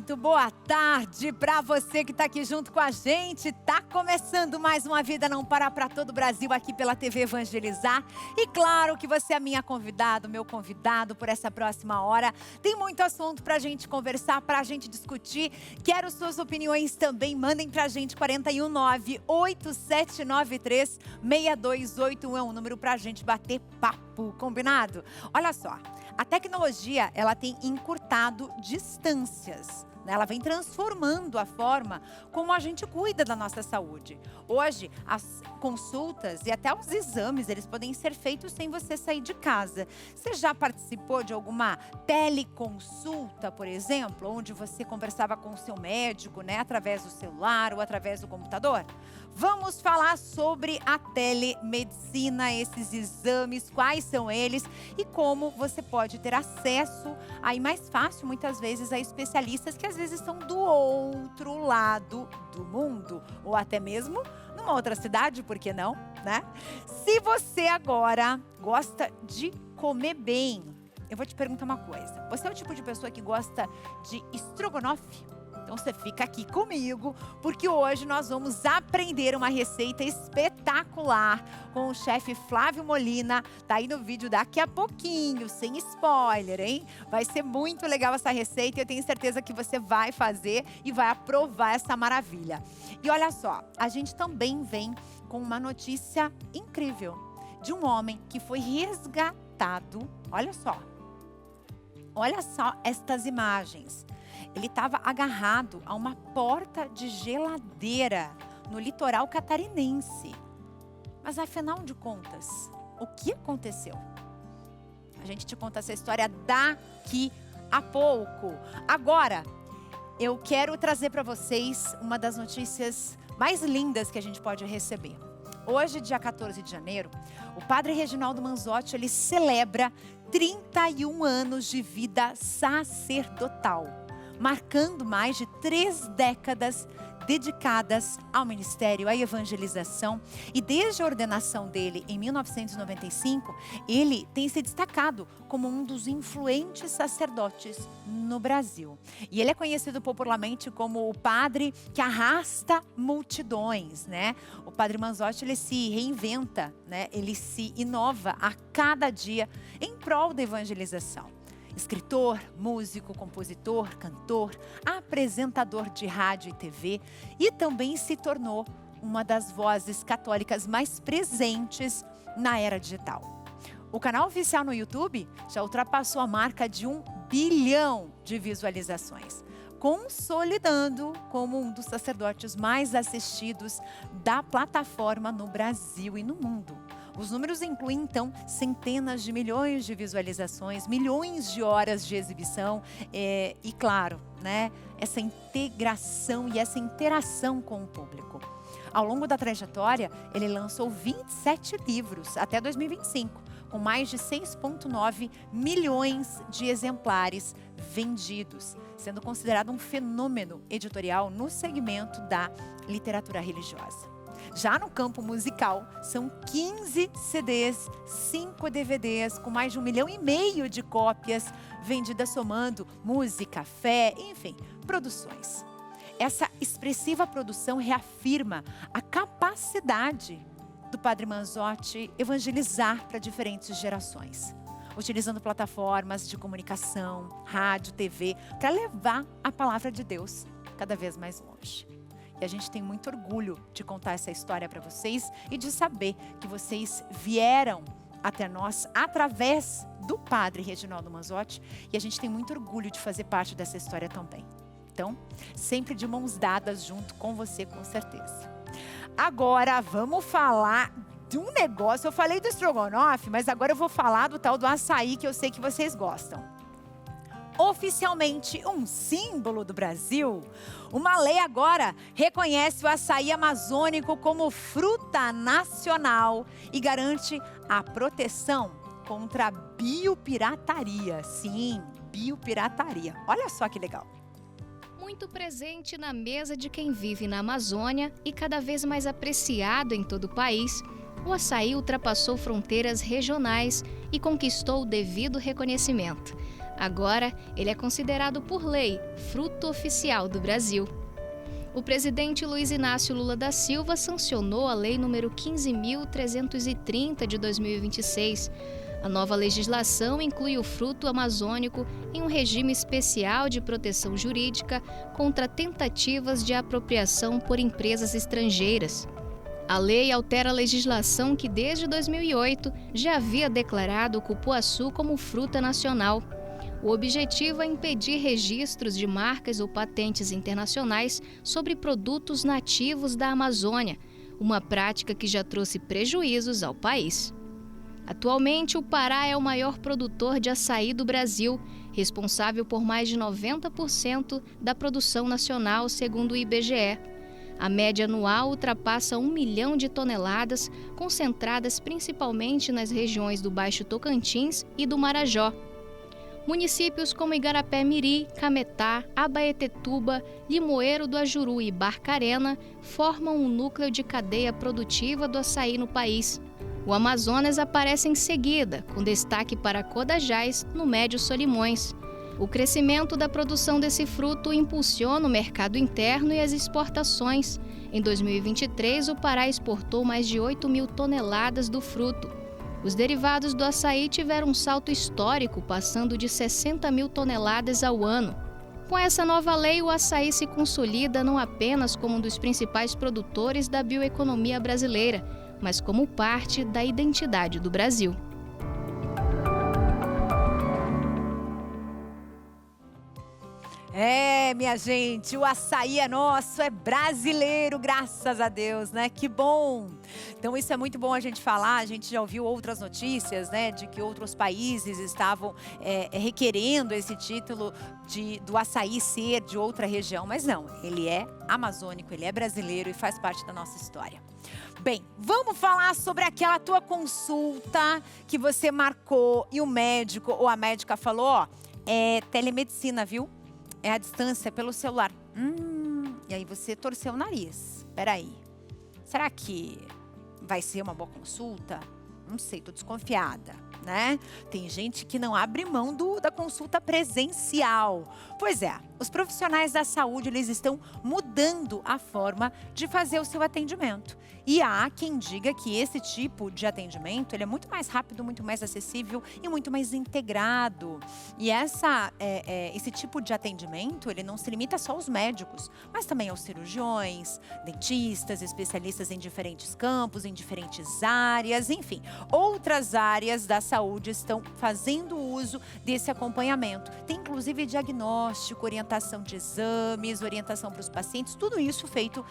Muito boa tarde para você que está aqui junto com a gente. Tá começando mais uma Vida Não Para para todo o Brasil aqui pela TV Evangelizar. E claro que você é minha convidada, meu convidado por essa próxima hora. Tem muito assunto para a gente conversar, para a gente discutir. Quero suas opiniões também. Mandem para a gente 419-8793-6281. É um número para a gente bater papo, combinado? Olha só. A tecnologia, ela tem encurtado distâncias, né? Ela vem transformando a forma como a gente cuida da nossa saúde. Hoje, as consultas e até os exames, eles podem ser feitos sem você sair de casa. Você já participou de alguma teleconsulta, por exemplo, onde você conversava com o seu médico, né, através do celular ou através do computador? Vamos falar sobre a telemedicina, esses exames, quais são eles e como você pode ter acesso aí mais fácil, muitas vezes, a especialistas que às vezes estão do outro lado do mundo ou até mesmo numa outra cidade, por que não, né? Se você agora gosta de comer bem, eu vou te perguntar uma coisa. Você é o tipo de pessoa que gosta de estrogonofe? Então você fica aqui comigo, porque hoje nós vamos aprender uma receita espetacular com o chefe Flávio Molina. Tá aí no vídeo daqui a pouquinho, sem spoiler, hein? Vai ser muito legal essa receita e eu tenho certeza que você vai fazer e vai aprovar essa maravilha. E olha só, a gente também vem com uma notícia incrível de um homem que foi resgatado. Olha só estas imagens. Ele estava agarrado a uma porta de geladeira no litoral catarinense. Mas afinal de contas, o que aconteceu? A gente te conta essa história daqui a pouco. Agora, eu quero trazer para vocês uma das notícias mais lindas que a gente pode receber. Hoje, dia 14 de janeiro, o padre Reginaldo Manzotti, ele celebra 31 anos de vida sacerdotal, marcando mais de 3 décadas dedicadas ao ministério, à evangelização. E desde a ordenação dele em 1995, ele tem se destacado como um dos influentes sacerdotes no Brasil. E ele é conhecido popularmente como o padre que arrasta multidões, né? O padre Manzotti, ele se reinventa, né? Ele se inova a cada dia em prol da evangelização. Escritor, músico, compositor, cantor, apresentador de rádio e TV e também se tornou uma das vozes católicas mais presentes na era digital. O canal oficial no YouTube já ultrapassou a marca de 1 bilhão de visualizações, consolidando como um dos sacerdotes mais assistidos da plataforma no Brasil e no mundo. Os números incluem, então, centenas de milhões de visualizações, milhões de horas de exibição e, claro, né, essa integração e essa interação com o público. Ao longo da trajetória, ele lançou 27 livros até 2025, com mais de 6,9 milhões de exemplares vendidos, sendo considerado um fenômeno editorial no segmento da literatura religiosa. Já no campo musical, são 15 CDs, 5 DVDs, com mais de 1,5 milhão de cópias vendidas, somando música, fé, enfim, produções. Essa expressiva produção reafirma a capacidade do padre Manzotti evangelizar para diferentes gerações, utilizando plataformas de comunicação, rádio, TV, para levar a palavra de Deus cada vez mais longe. E a gente tem muito orgulho de contar essa história para vocês e de saber que vocês vieram até nós através do padre Reginaldo Manzotti. E a gente tem muito orgulho de fazer parte dessa história também. Então, sempre de mãos dadas junto com você, com certeza. Agora, vamos falar de um negócio. Eu falei do estrogonofe, mas agora eu vou falar do tal do açaí que eu sei que vocês gostam. Oficialmente um símbolo do Brasil, uma lei agora reconhece o açaí amazônico como fruta nacional e garante a proteção contra a biopirataria. Sim, biopirataria. Olha só que legal. Muito presente na mesa de quem vive na Amazônia e cada vez mais apreciado em todo o país, o açaí ultrapassou fronteiras regionais e conquistou o devido reconhecimento. Agora, ele é considerado por lei fruto oficial do Brasil. O presidente Luiz Inácio Lula da Silva sancionou a Lei nº 15.330 de 2026. A nova legislação inclui o fruto amazônico em um regime especial de proteção jurídica contra tentativas de apropriação por empresas estrangeiras. A lei altera a legislação que, desde 2008, já havia declarado o cupuaçu como fruta nacional. O objetivo é impedir registros de marcas ou patentes internacionais sobre produtos nativos da Amazônia, uma prática que já trouxe prejuízos ao país. Atualmente, o Pará é o maior produtor de açaí do Brasil, responsável por mais de 90% da produção nacional, segundo o IBGE. A média anual ultrapassa 1 milhão de toneladas, concentradas principalmente nas regiões do Baixo Tocantins e do Marajó. Municípios como Igarapé-Miri, Cametá, Abaetetuba, Limoeiro do Ajuru e Barcarena formam um núcleo de cadeia produtiva do açaí no país. O Amazonas aparece em seguida, com destaque para Codajás, no Médio Solimões. O crescimento da produção desse fruto impulsiona o mercado interno e as exportações. Em 2023, o Pará exportou mais de 8 mil toneladas do fruto. Os derivados do açaí tiveram um salto histórico, passando de 60 mil toneladas ao ano. Com essa nova lei, o açaí se consolida não apenas como um dos principais produtores da bioeconomia brasileira, mas como parte da identidade do Brasil. Minha gente, o açaí é nosso, é brasileiro, graças a Deus, né? Que bom! Então isso é muito bom a gente falar, a gente já ouviu outras notícias, né? De que outros países estavam requerendo esse título do açaí ser de outra região, mas não, ele é amazônico, ele é brasileiro e faz parte da nossa história. Bem, vamos falar sobre aquela tua consulta que você marcou e o médico ou a médica falou, ó, é telemedicina, viu? É a distância pelo celular. E aí você torceu o nariz. Peraí, será que vai ser uma boa consulta? Não sei, tô desconfiada, né? Tem gente que não abre mão da consulta presencial. Pois é, os profissionais da saúde, eles estão mudando a forma de fazer o seu atendimento. E há quem diga que esse tipo de atendimento, ele é muito mais rápido, muito mais acessível e muito mais integrado. E esse tipo de atendimento, ele não se limita só aos médicos, mas também aos cirurgiões, dentistas, especialistas em diferentes campos, em diferentes áreas, enfim. Outras áreas da saúde estão fazendo uso desse acompanhamento. Tem inclusive diagnóstico, orientação de exames, orientação para os pacientes, tudo isso feito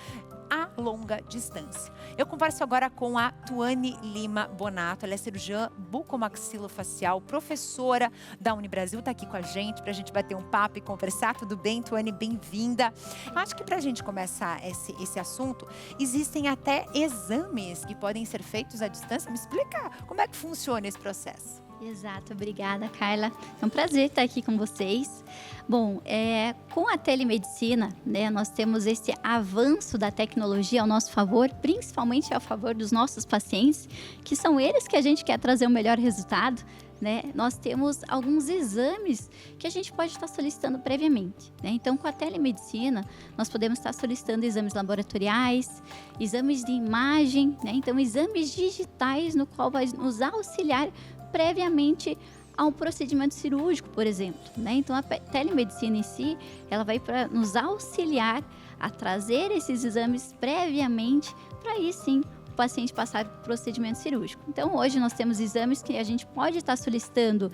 a longa distância. Eu converso agora com a Tuane Lima Bonato, ela é cirurgiã bucomaxilofacial, professora da Unibrasil, está aqui com a gente bater um papo e conversar. Tudo bem, Tuane? Bem-vinda. Eu acho que para a gente começar esse assunto, existem até exames que podem ser feitos à distância. Me explica como é que funciona esse processo. Exato, obrigada, Carla. É um prazer estar aqui com vocês. Bom, com a telemedicina, né, nós temos esse avanço da tecnologia ao nosso favor, principalmente a favor dos nossos pacientes, que são eles que a gente quer trazer o melhor resultado, né? Nós temos alguns exames que a gente pode estar solicitando previamente, né? Então, com a telemedicina, nós podemos estar solicitando exames laboratoriais, exames de imagem, né? Então, exames digitais no qual vai nos auxiliar previamente ao procedimento cirúrgico, por exemplo, né? Então, a telemedicina em si, ela vai para nos auxiliar a trazer esses exames previamente para aí sim o paciente passar por procedimento cirúrgico. Então, hoje nós temos exames que a gente pode estar solicitando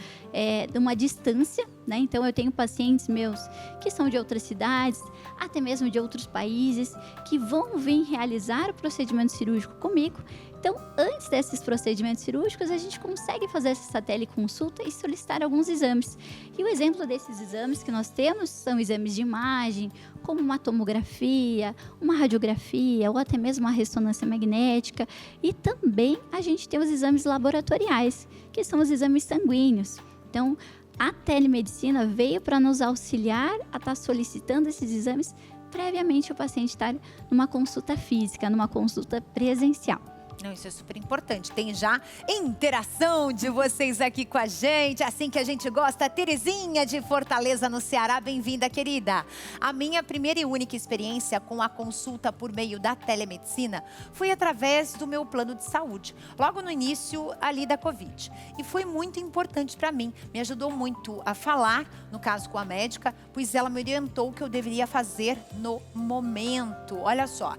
de uma distância, né? Então, eu tenho pacientes meus que são de outras cidades, até mesmo de outros países, que vão vir realizar o procedimento cirúrgico comigo. Então, antes desses procedimentos cirúrgicos, a gente consegue fazer essa teleconsulta e solicitar alguns exames. E o exemplo desses exames que nós temos são exames de imagem, como uma tomografia, uma radiografia ou até mesmo uma ressonância magnética. E também a gente tem os exames laboratoriais, que são os exames sanguíneos. Então, a telemedicina veio para nos auxiliar a estar solicitando esses exames previamente o paciente estar numa consulta física, numa consulta presencial. Não, isso é super importante. Tem já interação de vocês aqui com a gente, assim que a gente gosta. Terezinha de Fortaleza, no Ceará, bem-vinda, querida. A minha primeira e única experiência com a consulta por meio da telemedicina foi através do meu plano de saúde, logo no início ali da Covid. E foi muito importante para mim, me ajudou muito a falar, no caso com a médica, pois ela me orientou o que eu deveria fazer no momento. Olha só.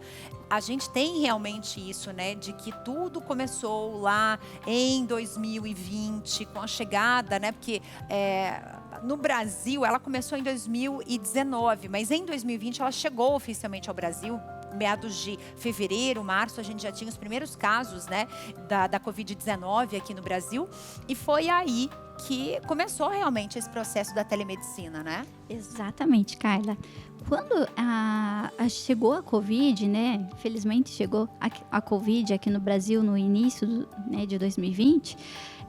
A gente tem realmente isso, né, de que tudo começou lá em 2020, com a chegada, né, porque no Brasil ela começou em 2019, mas em 2020 ela chegou oficialmente ao Brasil. Meados de fevereiro, março, a gente já tinha os primeiros casos, né, da Covid-19 aqui no Brasil. E foi aí que começou realmente esse processo da telemedicina, né? Exatamente, Carla. Quando chegou a Covid, né? Felizmente chegou a Covid aqui no Brasil no início de 2020.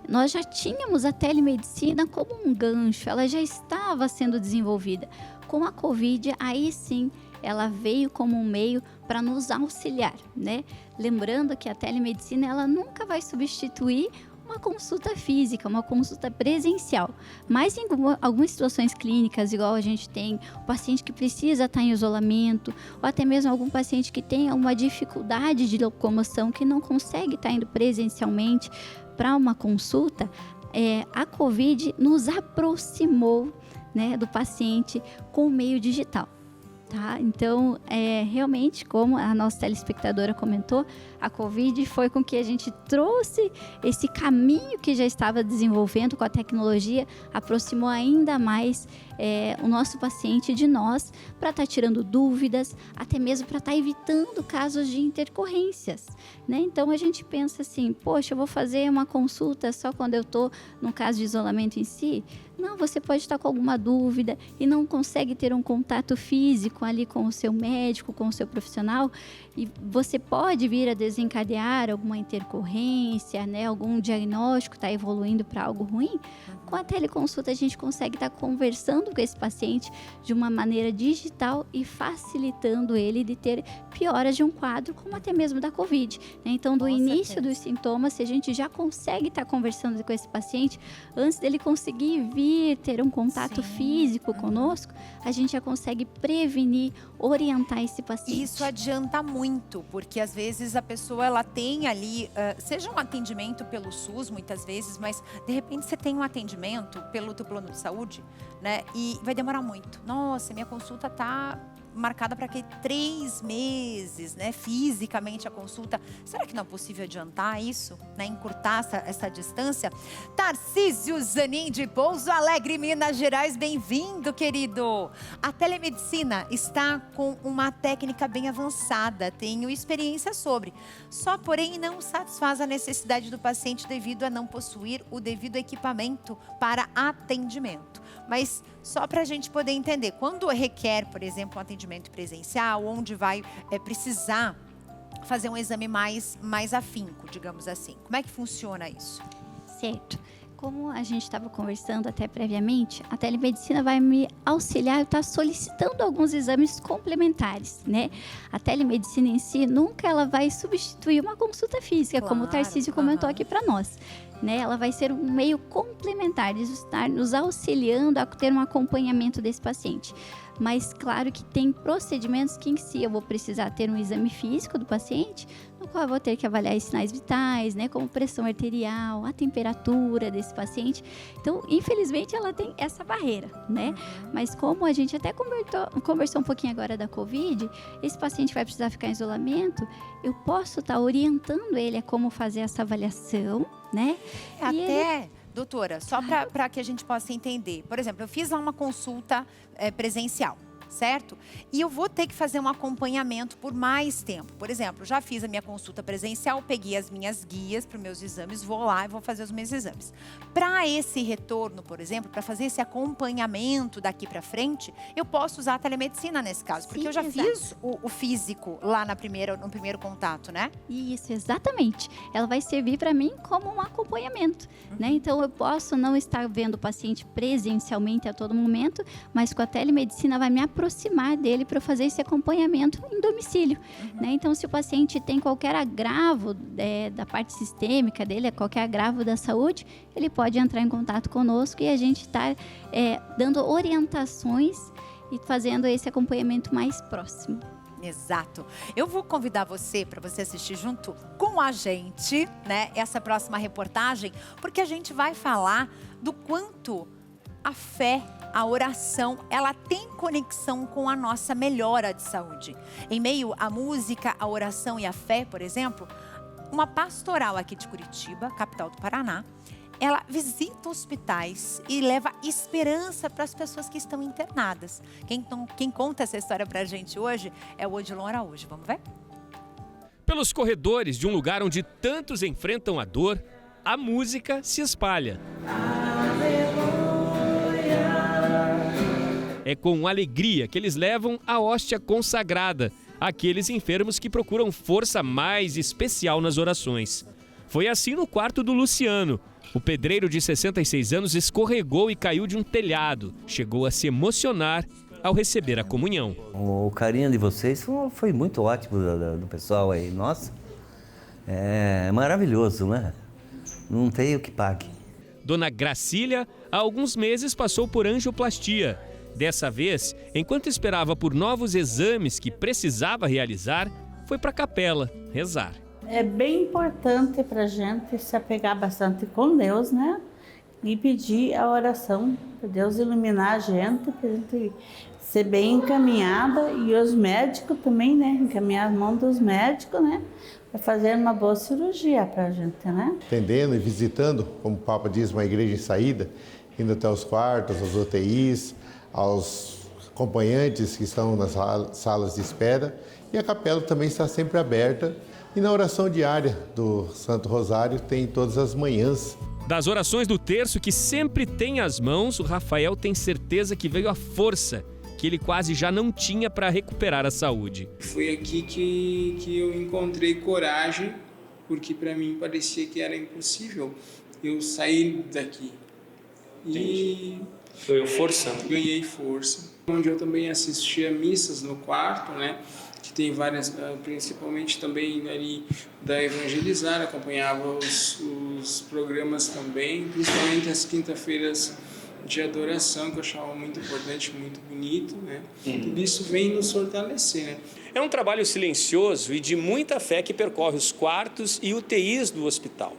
Nós já tínhamos a telemedicina como um gancho, ela já estava sendo desenvolvida. Com a Covid, aí sim, ela veio como um meio para nos auxiliar, né? Lembrando que a telemedicina, ela nunca vai substituir uma consulta física, uma consulta presencial. Mas em algumas situações clínicas, igual a gente tem o paciente que precisa estar em isolamento, ou até mesmo algum paciente que tenha uma dificuldade de locomoção, que não consegue estar indo presencialmente para uma consulta, a Covid nos aproximou, né, do paciente com o meio digital. Tá? Então, realmente, como a nossa telespectadora comentou, a Covid foi com que a gente trouxe esse caminho que já estava desenvolvendo com a tecnologia, aproximou ainda mais o nosso paciente de nós, para estar tirando dúvidas, até mesmo para estar evitando casos de intercorrências, né? Então, a gente pensa assim, poxa, eu vou fazer uma consulta só quando eu estou no caso de isolamento em si? Não, você pode estar com alguma dúvida e não consegue ter um contato físico ali com o seu médico, com o seu profissional, e você pode vir a desencadear alguma intercorrência, né? Algum diagnóstico está evoluindo para algo ruim. Com a teleconsulta, a gente consegue estar conversando com esse paciente de uma maneira digital e facilitando ele de ter pioras de um quadro, como até mesmo da Covid, né? Então, do início dos sintomas, se a gente já consegue estar conversando com esse paciente, antes dele conseguir vir ter um contato físico conosco, a gente já consegue prevenir, orientar esse paciente. Isso adianta muito, porque às vezes a pessoa ela tem ali, seja um atendimento pelo SUS, muitas vezes, mas de repente você tem um atendimento pelo teu plano de saúde, né? E vai demorar muito. Nossa, minha consulta tá marcada para 3 meses, né? Fisicamente a consulta. Será que não é possível adiantar isso, né? Encurtar essa distância? Tarcísio Zanin de Pouso Alegre, Minas Gerais, bem-vindo, querido. A telemedicina está com uma técnica bem avançada, tenho experiência sobre. Só, porém, não satisfaz a necessidade do paciente devido a não possuir o devido equipamento para atendimento. Mas só para a gente poder entender, quando requer, por exemplo, um atendimento presencial, onde vai precisar fazer um exame mais afinco, digamos assim. Como é que funciona isso? Certo. Como a gente estava conversando até previamente, a telemedicina vai me auxiliar, está solicitando alguns exames complementares, né? A telemedicina em si, nunca ela vai substituir uma consulta física, claro, como o Tarcísio comentou aqui para nós, né? Ela vai ser um meio complementar de estar nos auxiliando a ter um acompanhamento desse paciente. Mas claro que tem procedimentos que em si eu vou precisar ter um exame físico do paciente, no qual eu vou ter que avaliar os sinais vitais, né, como pressão arterial, a temperatura desse paciente. Então, infelizmente, ela tem essa barreira, né? Mas como a gente até conversou um pouquinho agora da Covid, esse paciente vai precisar ficar em isolamento, eu posso estar orientando ele a como fazer essa avaliação, né? Doutora, só para que a gente possa entender. Por exemplo, eu fiz lá uma consulta presencial, certo? E eu vou ter que fazer um acompanhamento por mais tempo. Por exemplo, já fiz a minha consulta presencial, peguei as minhas guias para os meus exames, vou lá e vou fazer os meus exames. Para esse retorno, por exemplo, para fazer esse acompanhamento daqui para frente, eu posso usar a telemedicina nesse caso, porque eu já fiz o físico lá no primeiro contato, né? Isso, exatamente. Ela vai servir para mim como um acompanhamento, né? Então, eu posso não estar vendo o paciente presencialmente a todo momento, mas com a telemedicina vai me aproximar aproximar dele para fazer esse acompanhamento em domicílio, né? Então, se o paciente tem qualquer agravo da parte sistêmica dele, qualquer agravo da saúde, ele pode entrar em contato conosco e a gente está dando orientações e fazendo esse acompanhamento mais próximo. Exato. Eu vou convidar você para você assistir junto com a gente, né, essa próxima reportagem, porque a gente vai falar do quanto a fé, a oração, ela tem conexão com a nossa melhora de saúde. Em meio à música, a oração e a fé, por exemplo, uma pastoral aqui de Curitiba, capital do Paraná, ela visita hospitais e leva esperança para as pessoas que estão internadas. Quem conta essa história para a gente hoje é o Odilon Araújo. Vamos ver? Pelos corredores de um lugar onde tantos enfrentam a dor, a música se espalha. É com alegria que eles levam a hóstia consagrada àqueles enfermos que procuram força mais especial nas orações. Foi assim no quarto do Luciano. O pedreiro de 66 anos escorregou e caiu de um telhado. Chegou a se emocionar ao receber a comunhão. O carinho de vocês foi muito ótimo do pessoal aí. Nossa, é maravilhoso, né? Não tem o que pague. Dona Gracília, há alguns meses, passou por angioplastia. Dessa vez, enquanto esperava por novos exames que precisava realizar, foi para a capela rezar. É bem importante para a gente se apegar bastante com Deus, né? E pedir a oração para Deus iluminar a gente ser bem encaminhada e os médicos também, né? Encaminhar as mãos dos médicos, né? Para fazer uma boa cirurgia para a gente, né? Atendendo e visitando, como o Papa diz, uma igreja em saída, indo até os quartos, aos UTIs, aos acompanhantes que estão nas salas de espera. E a capela também está sempre aberta. E na oração diária do Santo Rosário tem todas as manhãs. Das orações do terço que sempre tem às mãos, o Rafael tem certeza que veio a força que ele quase já não tinha para recuperar a saúde. Foi aqui que eu encontrei coragem, porque para mim parecia que era impossível eu sair daqui. E Ganhou força? Ganhei força. Onde eu também assistia missas no quarto, né? Que tem várias, principalmente também ali da Evangelizar, acompanhava os programas também, principalmente as quinta-feiras de adoração, que eu achava muito importante, muito bonito, né? Tudo isso vem nos fortalecer, né? É um trabalho silencioso e de muita fé que percorre os quartos e UTIs do hospital.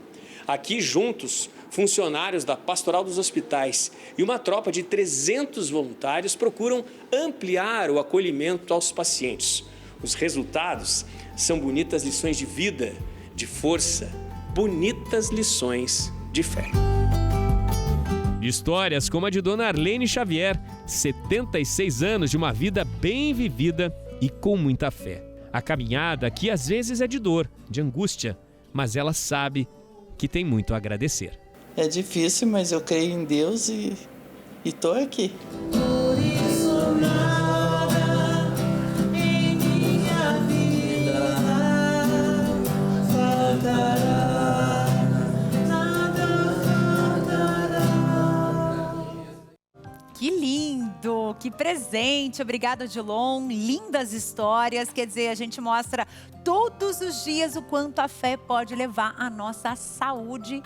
Aqui juntos, funcionários da Pastoral dos Hospitais e uma tropa de 300 voluntários procuram ampliar o acolhimento aos pacientes. Os resultados são bonitas lições de vida, de força, bonitas lições de fé. Histórias como a de Dona Arlene Xavier, 76 anos de uma vida bem vivida e com muita fé. A caminhada aqui às vezes é de dor, de angústia, mas ela sabe que tem muito a agradecer. É difícil, mas eu creio em Deus e estou aqui. Que lindo, que presente. Obrigada, Odilon. Lindas histórias. Quer dizer, a gente mostra todos os dias o quanto a fé pode levar a nossa saúde.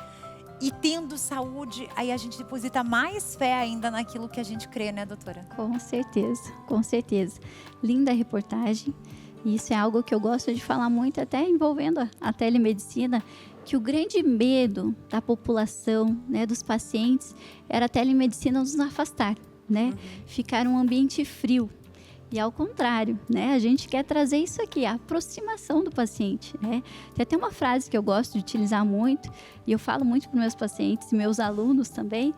E tendo saúde, aí a gente deposita mais fé ainda naquilo que a gente crê, né, doutora? Com certeza, com certeza. Linda reportagem. Isso é algo que eu gosto de falar muito, até envolvendo a telemedicina, que o grande medo da população, né, dos pacientes, era a telemedicina nos afastar, né? Ficar um ambiente frio. E ao contrário, né? A gente quer trazer isso aqui, a aproximação do paciente, né? Tem até uma frase que eu gosto de utilizar muito, e eu falo muito para os meus pacientes e meus alunos também,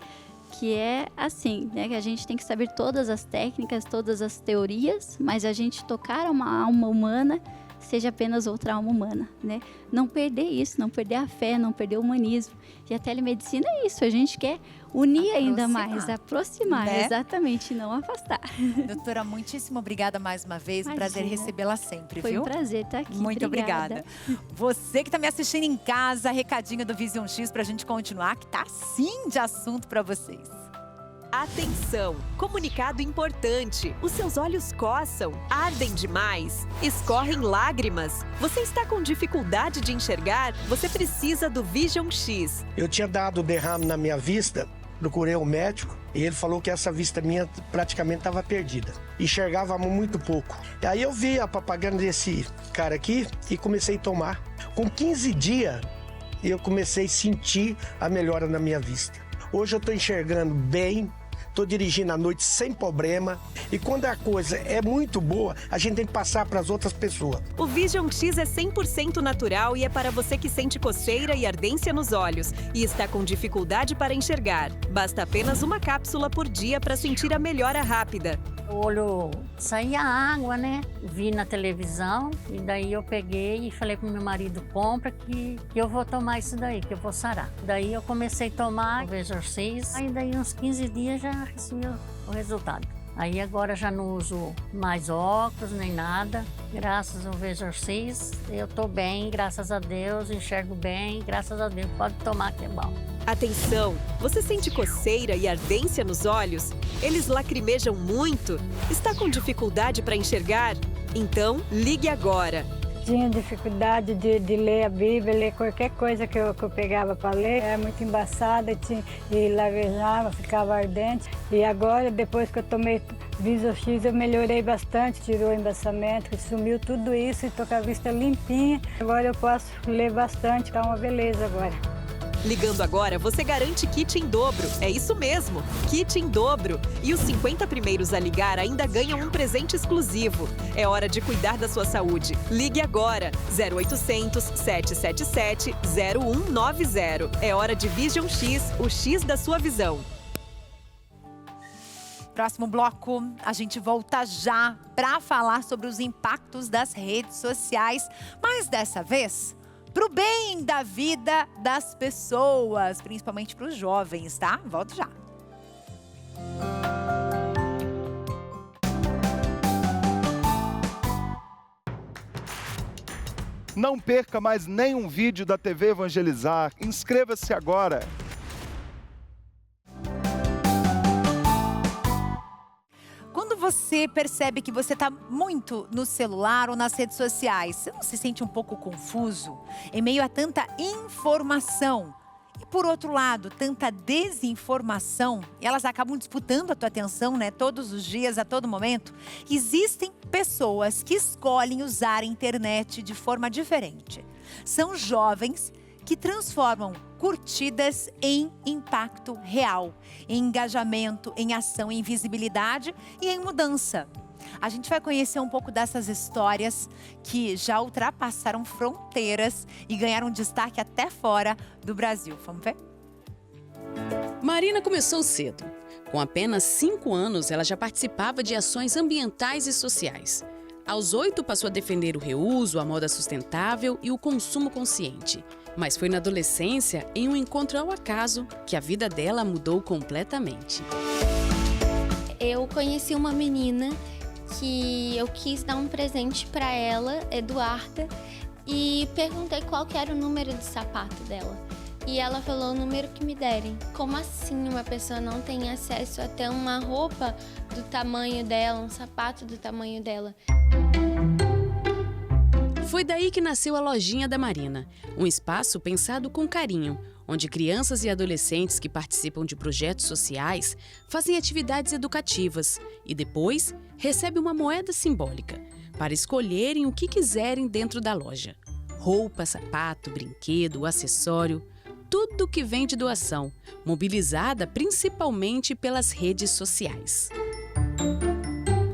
que é assim, né? Que a gente tem que saber todas as técnicas, todas as teorias, mas a gente tocar uma alma humana seja apenas outra alma humana, né? Não perder isso, não perder a fé, não perder o humanismo. E a telemedicina é isso, a gente quer unir ainda mais, aproximar, né? Exatamente, não afastar. Doutora, muitíssimo obrigada mais uma vez, um prazer recebê-la sempre, Foi viu? um prazer estar aqui. Muito obrigada. Você que está me assistindo em casa, recadinho do Vision X para a gente continuar, que tá sim de assunto para vocês. Atenção! Comunicado importante. Os seus olhos coçam, ardem demais, escorrem lágrimas. Você está com dificuldade de enxergar? Você precisa do Vision X. Eu tinha dado derrame na minha vista, procurei um médico e ele falou que essa vista minha praticamente estava perdida. Enxergava muito pouco. E aí eu vi a propaganda desse cara aqui e comecei a tomar. Com 15 dias, eu comecei a sentir a melhora na minha vista. Hoje eu estou enxergando bem. Estou dirigindo à noite sem problema. E quando a coisa é muito boa, a gente tem que passar para as outras pessoas. O Vision X é 100% natural e é para você que sente coceira e ardência nos olhos e está com dificuldade para enxergar. Basta apenas uma cápsula por dia para sentir a melhora rápida. O olho saía água, né? Vi na televisão e daí eu peguei e falei pro meu marido, compra que eu vou tomar isso daí, que eu vou sarar. Daí eu comecei a tomar o Vision X, aí daí uns 15 dias já recebi o resultado. Aí agora já não uso mais óculos nem nada. Graças ao Vision X, eu tô bem, graças a Deus, enxergo bem, graças a Deus, pode tomar que é bom. Atenção! Você sente coceira e ardência nos olhos? Eles lacrimejam muito? Está com dificuldade para enxergar? Então, ligue agora! Tinha dificuldade de ler a Bíblia, ler qualquer coisa que eu pegava para ler. Era muito embaçada e lavejava, ficava ardente. E agora, depois que eu tomei Vision X, eu melhorei bastante, tirou o embaçamento, sumiu tudo isso e estou com a vista limpinha. Agora eu posso ler bastante, tá uma beleza agora. Ligando agora, você garante kit em dobro. É isso mesmo, kit em dobro. E os 50 primeiros a ligar ainda ganham um presente exclusivo. É hora de cuidar da sua saúde. Ligue agora, 0800 777 0190. É hora de Vision X, o X da sua visão. Próximo bloco, a gente volta já para falar sobre os impactos das redes sociais, mas dessa vez para o bem da vida das pessoas, principalmente para os jovens, tá? Volto já. Não perca mais nenhum vídeo da TV Evangelizar. Inscreva-se agora. Quando você percebe que você está muito no celular ou nas redes sociais, você não se sente um pouco confuso em meio a tanta informação? E por outro lado, tanta desinformação, e elas acabam disputando a tua atenção, né, todos os dias, a todo momento. Existem pessoas que escolhem usar a internet de forma diferente. São jovens que transformam curtidas em impacto real, em engajamento, em ação, em visibilidade e em mudança. A gente vai conhecer um pouco dessas histórias que já ultrapassaram fronteiras e ganharam destaque até fora do Brasil. Vamos ver? Marina começou cedo. Com apenas 5 anos, ela já participava de ações ambientais e sociais. Aos 8, passou a defender o reuso, a moda sustentável e o consumo consciente. Mas foi na adolescência, em um encontro ao acaso, que a vida dela mudou completamente. Eu conheci uma menina que eu quis dar um presente para ela, Eduarda, e perguntei qual que era o número de sapato dela. E ela falou o número que me derem. Como assim uma pessoa não tem acesso a ter uma roupa do tamanho dela, um sapato do tamanho dela? Foi daí que nasceu a Lojinha da Marina, um espaço pensado com carinho, onde crianças e adolescentes que participam de projetos sociais fazem atividades educativas e depois recebem uma moeda simbólica para escolherem o que quiserem dentro da loja. Roupa, sapato, brinquedo, acessório, tudo que vem de doação, mobilizada principalmente pelas redes sociais.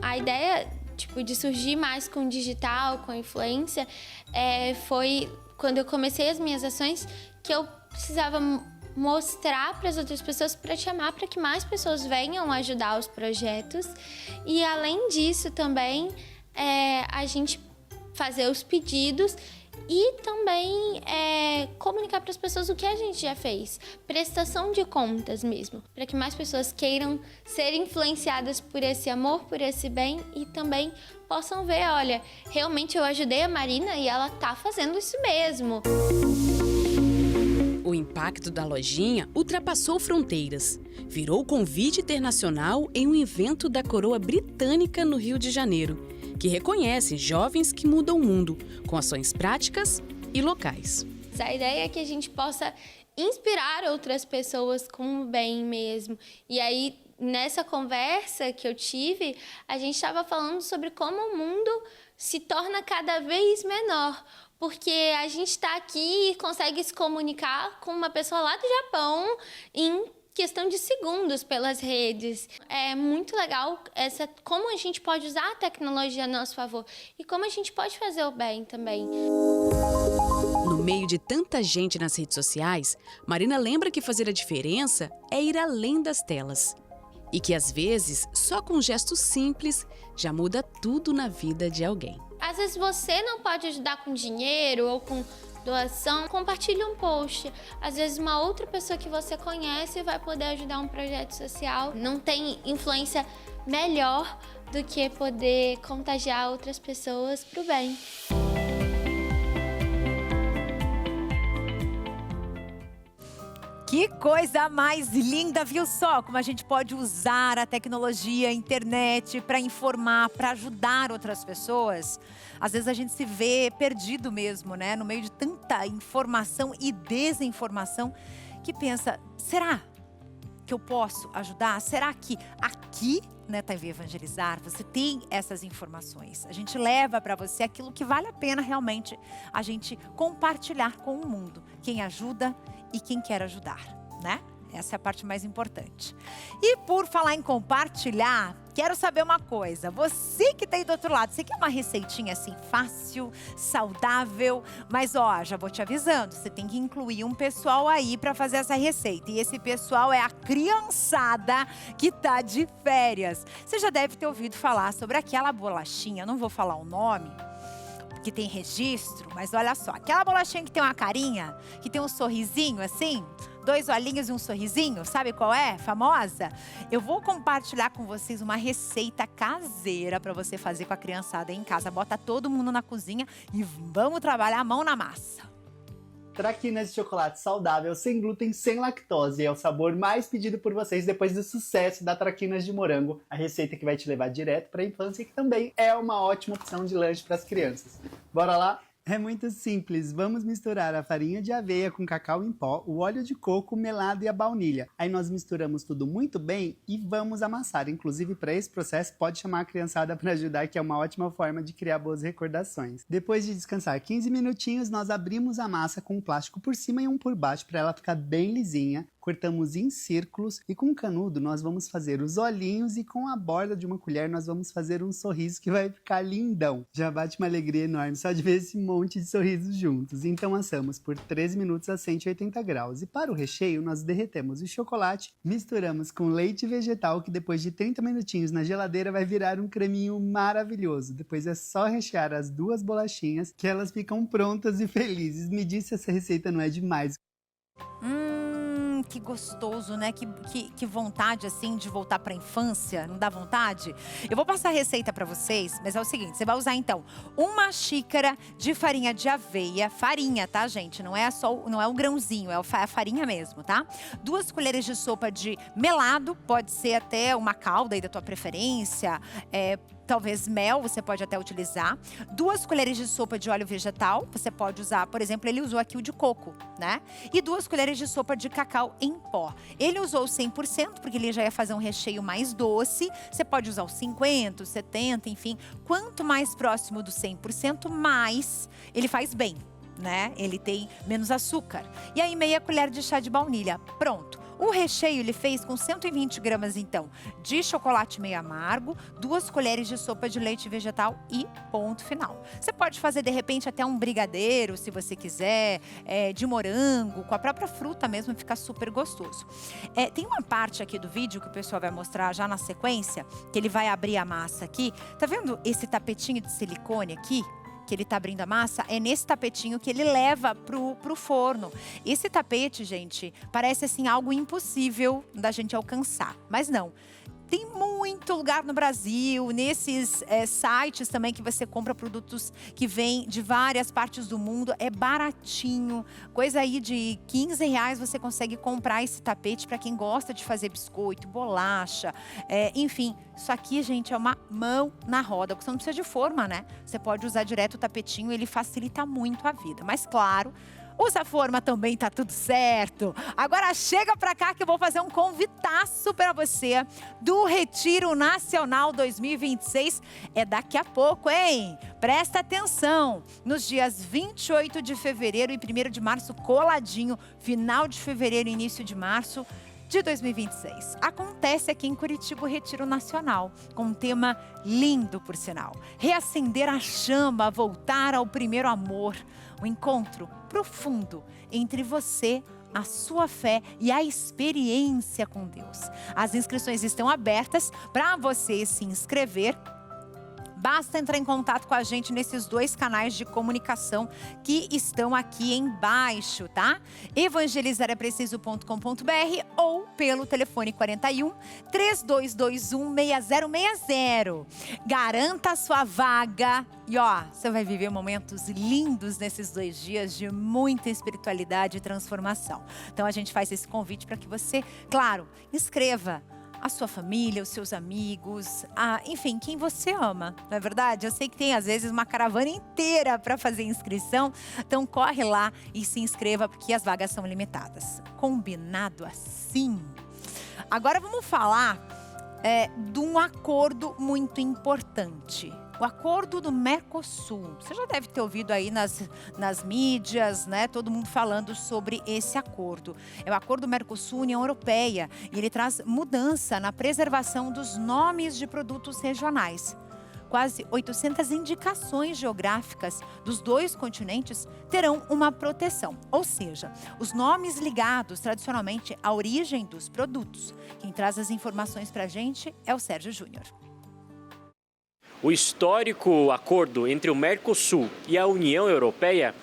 A ideia de surgir mais com o digital, com a influência, foi quando eu comecei as minhas ações que eu precisava mostrar para as outras pessoas, para chamar para que mais pessoas venham ajudar os projetos. E além disso também, a gente fazer os pedidos e também comunicar para as pessoas o que a gente já fez. Prestação de contas mesmo, para que mais pessoas queiram ser influenciadas por esse amor, por esse bem e também possam ver, olha, realmente eu ajudei a Marina e ela tá fazendo isso mesmo. O impacto da lojinha ultrapassou fronteiras. Virou convite internacional em um evento da coroa britânica no Rio de Janeiro, que reconhece jovens que mudam o mundo, com ações práticas e locais. A ideia é que a gente possa inspirar outras pessoas com o bem mesmo. E aí, nessa conversa que eu tive, a gente estava falando sobre como o mundo se torna cada vez menor. Porque a gente está aqui e consegue se comunicar com uma pessoa lá do Japão em questão de segundos pelas redes. É muito legal como a gente pode usar a tecnologia a nosso favor e como a gente pode fazer o bem também. No meio de tanta gente nas redes sociais, Marina lembra que fazer a diferença é ir além das telas. E que, às vezes, só com um gesto simples já muda tudo na vida de alguém. Às vezes você não pode ajudar com dinheiro ou com doação, compartilhe um post. Às vezes uma outra pessoa que você conhece vai poder ajudar um projeto social. Não tem influência melhor do que poder contagiar outras pessoas para o bem. Que coisa mais linda, viu só? Como a gente pode usar a tecnologia, a internet para informar, para ajudar outras pessoas. Às vezes a gente se vê perdido mesmo, né? No meio de tanta informação e desinformação que pensa, será que eu posso ajudar? Será que aqui na TV Evangelizar você tem essas informações? A gente leva para você aquilo que vale a pena realmente a gente compartilhar com o mundo. Quem ajuda e quem quer ajudar, né? Essa é a parte mais importante. E por falar em compartilhar, quero saber uma coisa. Você que está aí do outro lado, você quer uma receitinha assim fácil, saudável? Mas ó, já vou te avisando, você tem que incluir um pessoal aí para fazer essa receita. E esse pessoal é a criançada que tá de férias. Você já deve ter ouvido falar sobre aquela bolachinha, não vou falar o nome, que tem registro, mas olha só, aquela bolachinha que tem uma carinha, que tem um sorrisinho assim, 2 olhinhos e um sorrisinho, sabe qual é? Famosa? Eu vou compartilhar com vocês uma receita caseira para você fazer com a criançada em casa. Bota todo mundo na cozinha e vamos trabalhar a mão na massa. Traquinas de chocolate saudável, sem glúten, sem lactose. É o sabor mais pedido por vocês depois do sucesso da Traquinas de morango. A receita que vai te levar direto para a infância e que também é uma ótima opção de lanche para as crianças. Bora lá? É muito simples, vamos misturar a farinha de aveia com cacau em pó, o óleo de coco, o melado e a baunilha. Aí nós misturamos tudo muito bem e vamos amassar. Inclusive, para esse processo, pode chamar a criançada para ajudar, que é uma ótima forma de criar boas recordações. Depois de descansar 15 minutinhos, nós abrimos a massa com um plástico por cima e um por baixo para ela ficar bem lisinha. Cortamos em círculos e com o canudo nós vamos fazer os olhinhos e com a borda de uma colher nós vamos fazer um sorriso que vai ficar lindão. Já bate uma alegria enorme só de ver esse monte de sorrisos juntos. Então assamos por 13 minutos a 180 graus. E para o recheio nós derretemos o chocolate, misturamos com leite vegetal que depois de 30 minutinhos na geladeira vai virar um creminho maravilhoso. Depois é só rechear as 2 bolachinhas que elas ficam prontas e felizes. Me diz se essa receita não é demais. Que gostoso, né? Que vontade, assim, de voltar para a infância. Não dá vontade? Eu vou passar a receita para vocês, mas é o seguinte. Você vai usar, então, 1 xícara de farinha de aveia. Farinha, tá, gente? Não é o grãozinho, é a farinha mesmo, tá? 2 colheres de sopa de melado. Pode ser até uma calda aí da tua preferência. Talvez mel, você pode até utilizar. 2 colheres de sopa de óleo vegetal. Você pode usar, por exemplo, ele usou aqui o de coco, né? E 2 colheres de sopa de cacau em pó. Ele usou 100%, porque ele já ia fazer um recheio mais doce. Você pode usar o 50%, 70%, enfim. Quanto mais próximo do 100%, mais ele faz bem, né? Ele tem menos açúcar. E aí, meia colher de chá de baunilha. Pronto. O recheio ele fez com 120 gramas, então, de chocolate meio amargo, 2 colheres de sopa de leite vegetal e ponto final. Você pode fazer, de repente, até um brigadeiro, se você quiser, de morango, com a própria fruta mesmo, fica super gostoso. Tem uma parte aqui do vídeo que o pessoal vai mostrar já na sequência, que ele vai abrir a massa aqui. Tá vendo esse tapetinho de silicone aqui? Que ele tá abrindo a massa, é nesse tapetinho que ele leva pro forno. Esse tapete, gente, parece assim algo impossível da gente alcançar, mas não. Tem muito lugar no Brasil, nesses sites também que você compra produtos que vêm de várias partes do mundo. É baratinho, coisa aí de R$15 você consegue comprar esse tapete para quem gosta de fazer biscoito, bolacha, enfim. Isso aqui, gente, é uma mão na roda, porque você não precisa de forma, né? Você pode usar direto o tapetinho, ele facilita muito a vida. Mas claro, usa forma também, tá tudo certo. Agora chega pra cá que eu vou fazer um convitaço pra você do Retiro Nacional 2026. É daqui a pouco, hein? Presta atenção. Nos dias 28 de fevereiro e 1º de março, coladinho, final de fevereiro e início de março de 2026. Acontece aqui em Curitiba o Retiro Nacional, com um tema lindo, por sinal. Reacender a chama, voltar ao primeiro amor. Um encontro profundo entre você, a sua fé e a experiência com Deus. As inscrições estão abertas para você se inscrever. Basta entrar em contato com a gente nesses 2 canais de comunicação que estão aqui embaixo, tá? evangelizarapreciso.com.br ou pelo telefone 41 3221 6060. Garanta a sua vaga e ó, você vai viver momentos lindos nesses 2 dias de muita espiritualidade e transformação. Então a gente faz esse convite para que você, claro, inscreva a sua família, os seus amigos, enfim, quem você ama, não é verdade? Eu sei que tem, às vezes, uma caravana inteira para fazer inscrição, então corre lá e se inscreva, porque as vagas são limitadas. Combinado assim? Agora vamos falar de um acordo muito importante. O acordo do Mercosul. Você já deve ter ouvido aí nas mídias, né? Todo mundo falando sobre esse acordo. É o acordo Mercosul-União Europeia e ele traz mudança na preservação dos nomes de produtos regionais. Quase 800 indicações geográficas dos 2 continentes terão uma proteção. Ou seja, os nomes ligados tradicionalmente à origem dos produtos. Quem traz as informações para a gente é o Sérgio Júnior. O histórico acordo entre o Mercosul e a União Europeia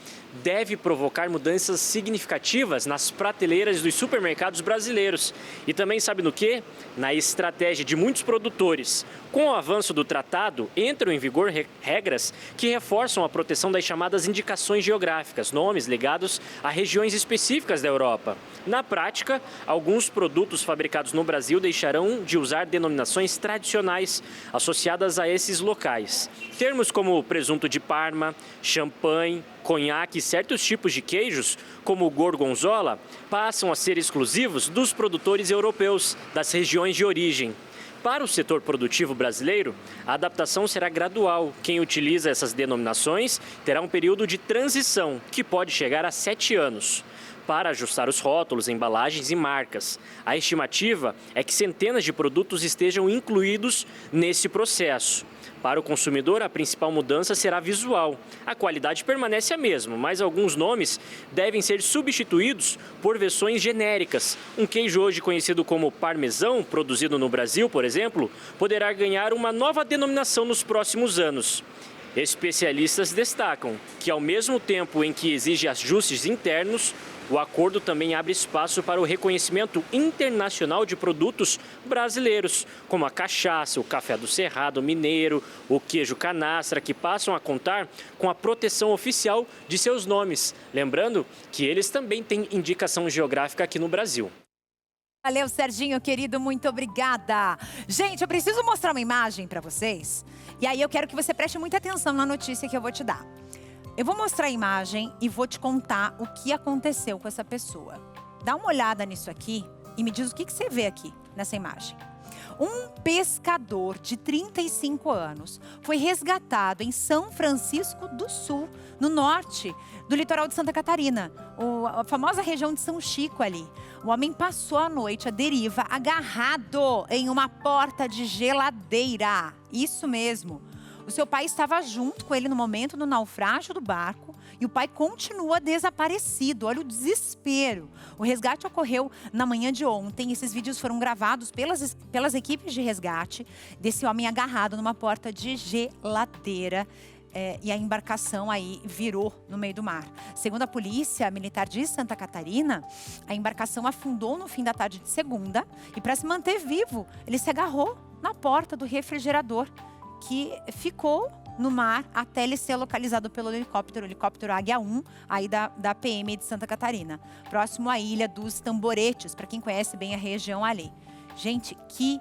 deve provocar mudanças significativas nas prateleiras dos supermercados brasileiros. E também sabe no quê? Na estratégia de muitos produtores. Com o avanço do tratado, entram em vigor regras que reforçam a proteção das chamadas indicações geográficas, nomes ligados a regiões específicas da Europa. Na prática, alguns produtos fabricados no Brasil deixarão de usar denominações tradicionais associadas a esses locais. Termos como presunto de Parma, champanhe, conhaque e certos tipos de queijos, como o gorgonzola, passam a ser exclusivos dos produtores europeus, das regiões de origem. Para o setor produtivo brasileiro, a adaptação será gradual. Quem utiliza essas denominações terá um período de transição, que pode chegar a 7 anos. Para ajustar os rótulos, embalagens e marcas. A estimativa é que centenas de produtos estejam incluídos nesse processo. Para o consumidor, a principal mudança será visual. A qualidade permanece a mesma, mas alguns nomes devem ser substituídos por versões genéricas. Um queijo hoje conhecido como parmesão, produzido no Brasil, por exemplo, poderá ganhar uma nova denominação nos próximos anos. Especialistas destacam que, ao mesmo tempo em que exige ajustes internos, o acordo também abre espaço para o reconhecimento internacional de produtos brasileiros, como a cachaça, o café do Cerrado mineiro, o queijo canastra, que passam a contar com a proteção oficial de seus nomes. Lembrando que eles também têm indicação geográfica aqui no Brasil. Valeu, Serginho, querido, muito obrigada. Gente, eu preciso mostrar uma imagem para vocês. E aí eu quero que você preste muita atenção na notícia que eu vou te dar. Eu vou mostrar a imagem e vou te contar o que aconteceu com essa pessoa. Dá uma olhada nisso aqui e me diz o que você vê aqui nessa imagem. Um pescador de 35 anos foi resgatado em São Francisco do Sul, no norte do litoral de Santa Catarina, a famosa região de São Chico ali. O homem passou a noite à deriva, agarrado em uma porta de geladeira. Isso mesmo. O seu pai estava junto com ele no momento do naufrágio do barco e o pai continua desaparecido. Olha o desespero. O resgate ocorreu na manhã de ontem. Esses vídeos foram gravados pelas equipes de resgate desse homem agarrado numa porta de geladeira. e a embarcação aí virou no meio do mar. Segundo a Polícia Militar de Santa Catarina, a embarcação afundou no fim da tarde de segunda e, para se manter vivo, ele se agarrou na porta do refrigerador, que ficou no mar até ele ser localizado pelo helicóptero Águia 1, aí da PM de Santa Catarina, próximo à Ilha dos Tamboretes, para quem conhece bem a região ali. Gente, que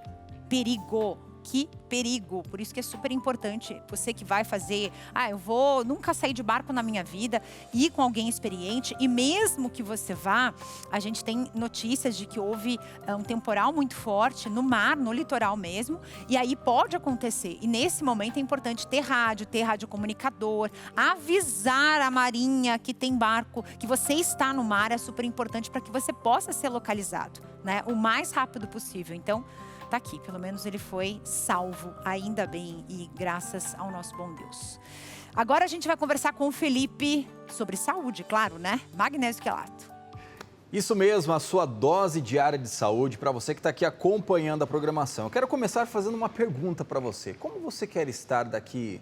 perigo! Que perigo! Por isso que é super importante você que vai fazer, eu vou nunca sair de barco na minha vida, ir com alguém experiente, e mesmo que você vá, a gente tem notícias de que houve um temporal muito forte no mar, no litoral mesmo, e aí pode acontecer. E nesse momento é importante ter rádio comunicador, avisar a marinha que tem barco, que você está no mar, é super importante para que você possa ser localizado, né? O mais rápido possível. Então, tá aqui, pelo menos ele foi salvo, ainda bem, e graças ao nosso bom Deus. Agora a gente vai conversar com o Felipe sobre saúde, claro, né? Magnésio quelato. Isso mesmo, a sua dose diária de saúde para você que está aqui acompanhando a programação. Eu quero começar fazendo uma pergunta para você. Como você quer estar daqui,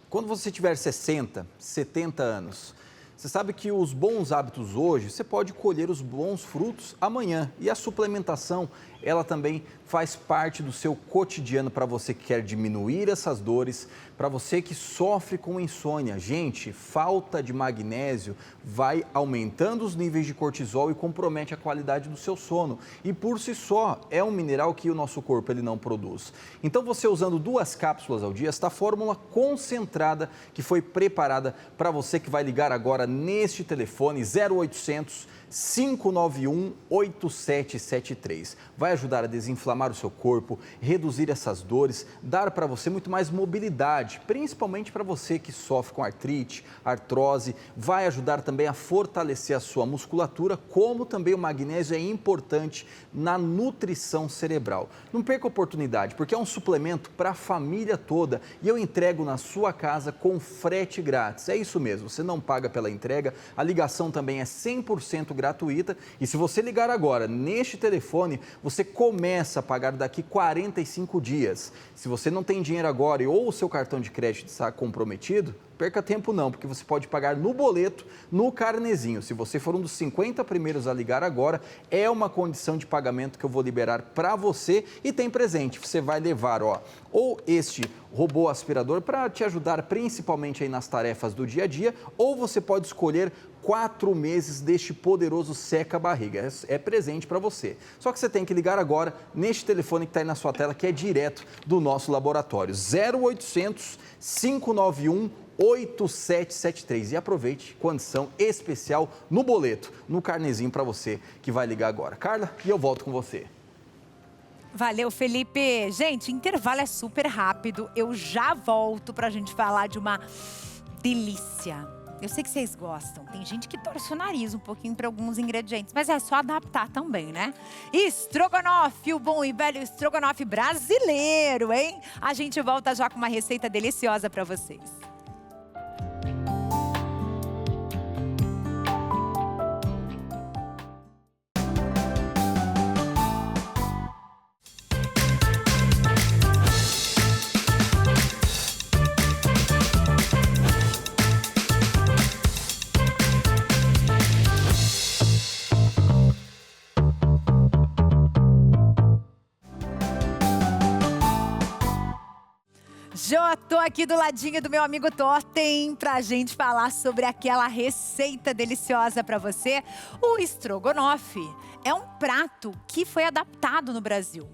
quando você tiver 60, 70 anos? Você sabe que os bons hábitos hoje, você pode colher os bons frutos amanhã. E a suplementação, ela também faz parte do seu cotidiano para você que quer diminuir essas dores, para você que sofre com insônia. Gente, falta de magnésio vai aumentando os níveis de cortisol e compromete a qualidade do seu sono. E por si só, é um mineral que o nosso corpo ele não produz. Então você usando 2 cápsulas ao dia, esta fórmula concentrada que foi preparada para você que vai ligar agora neste telefone 0800 591 8773. Vai ajudar a desinflamar o seu corpo, reduzir essas dores, dar para você muito mais mobilidade, principalmente para você que sofre com artrite, artrose. Vai ajudar também a fortalecer a sua musculatura, como também o magnésio é importante na nutrição cerebral. Não perca a oportunidade, porque é um suplemento para a família toda e eu entrego na sua casa com frete grátis. É isso mesmo, você não paga pela entrega, a ligação também é 100% gratuita e se você ligar agora neste telefone, você começa a pagar daqui 45 dias. Se você não tem dinheiro agora ou o seu cartão de crédito está comprometido, perca tempo não, porque você pode pagar no boleto, no carnezinho. Se você for um dos 50 primeiros a ligar agora, é uma condição de pagamento que eu vou liberar para você e tem presente. Você vai levar, ou este robô aspirador para te ajudar principalmente aí nas tarefas do dia a dia, ou você pode escolher 4 meses deste poderoso seca-barriga. É presente para você. Só que você tem que ligar agora neste telefone que está aí na sua tela, que é direto do nosso laboratório. 0800 591 8773 e aproveite condição especial no boleto, no carnezinho para você que vai ligar agora. Carla, e eu volto com você. Valeu, Felipe. Gente, intervalo é super rápido. Eu já volto pra gente falar de uma delícia. Eu sei que vocês gostam. Tem gente que torce o nariz um pouquinho para alguns ingredientes, mas é só adaptar também, né? Estrogonofe, o bom e velho estrogonofe brasileiro, hein? A gente volta já com uma receita deliciosa para vocês. Já tô aqui do ladinho do meu amigo Totem pra gente falar sobre aquela receita deliciosa pra você. O estrogonofe é um prato que foi adaptado no Brasil.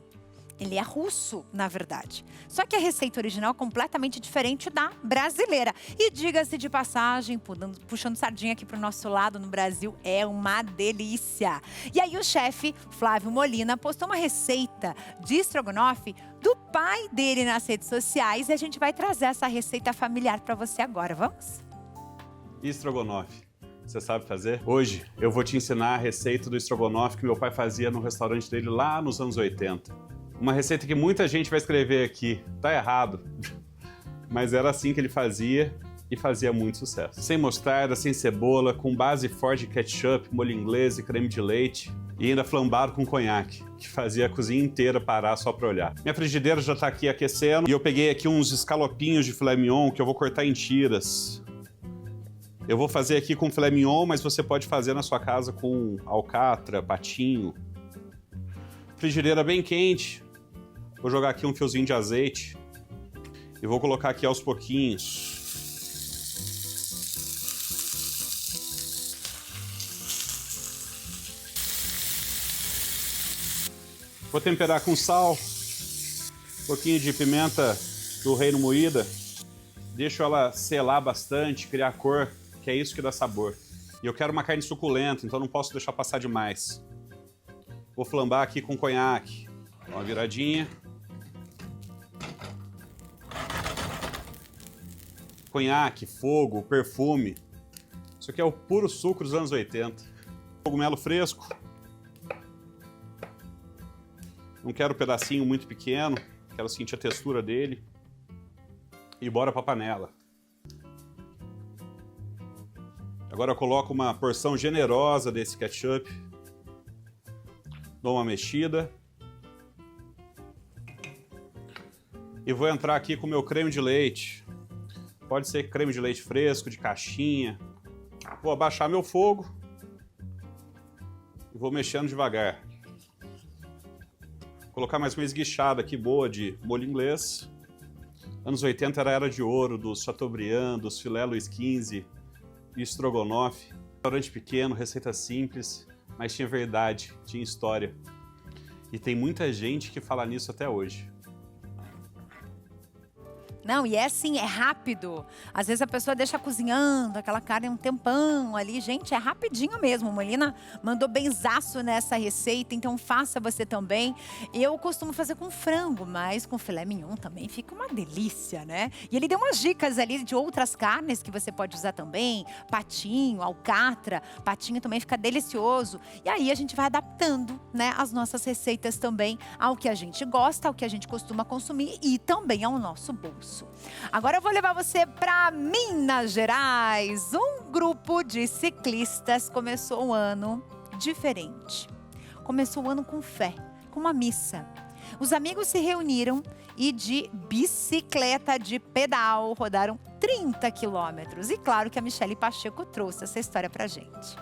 Ele é russo, na verdade. Só que a receita original é completamente diferente da brasileira. E diga-se de passagem, puxando sardinha aqui pro nosso lado no Brasil, é uma delícia. E aí o chefe Flávio Molina postou uma receita de estrogonofe do pai dele nas redes sociais e a gente vai trazer essa receita familiar para você agora. Vamos? Estrogonofe. Você sabe fazer? Hoje eu vou te ensinar a receita do estrogonofe que meu pai fazia no restaurante dele lá nos anos 80. Uma receita que muita gente vai escrever aqui. Tá errado. Mas era assim que ele fazia e fazia muito sucesso. Sem mostarda, sem cebola, com base forte de ketchup, molho inglês e creme de leite. E ainda flambado com conhaque, que fazia a cozinha inteira parar só para olhar. Minha frigideira já está aqui aquecendo e eu peguei aqui uns escalopinhos de filé mignon que eu vou cortar em tiras. Eu vou fazer aqui com filé mignon, mas você pode fazer na sua casa com alcatra, patinho. Frigideira bem quente. Vou jogar aqui um fiozinho de azeite e vou colocar aqui aos pouquinhos. Vou temperar com sal, um pouquinho de pimenta do reino moída. Deixo ela selar bastante, criar cor, que é isso que dá sabor. E eu quero uma carne suculenta, então não posso deixar passar demais. Vou flambar aqui com conhaque. Dá uma viradinha. Conhaque, fogo, perfume. Isso aqui é o puro suco dos anos 80. Cogumelo fresco. Não quero um pedacinho muito pequeno, quero sentir a textura dele. E bora pra panela. Agora eu coloco uma porção generosa desse ketchup. Dou uma mexida. E vou entrar aqui com o meu creme de leite. Pode ser creme de leite fresco, de caixinha. Vou abaixar meu fogo. E vou mexendo devagar. Colocar mais uma esguichada aqui boa de molho inglês. Anos 80 era a era de ouro dos Chateaubriand, dos filé Louis XV e estrogonofe. Restaurante pequeno, receita simples, mas tinha verdade, tinha história. E tem muita gente que fala nisso até hoje. Não, e é assim, é rápido. Às vezes a pessoa deixa cozinhando aquela carne um tempão ali. Gente, é rapidinho mesmo. Molina mandou benzaço nessa receita, então faça você também. Eu costumo fazer com frango, mas com filé mignon também fica uma delícia, né? E ele deu umas dicas ali de outras carnes que você pode usar também. Patinho, alcatra, patinho também fica delicioso. E aí a gente vai adaptando, né, as nossas receitas também ao que a gente gosta, ao que a gente costuma consumir e também ao nosso bolso. Agora eu vou levar você para Minas Gerais. Um grupo de ciclistas começou o ano diferente. Começou o ano com fé, com uma missa. Os amigos se reuniram e de bicicleta de pedal rodaram 30 quilômetros. E claro que a Michele Pacheco trouxe essa história pra gente.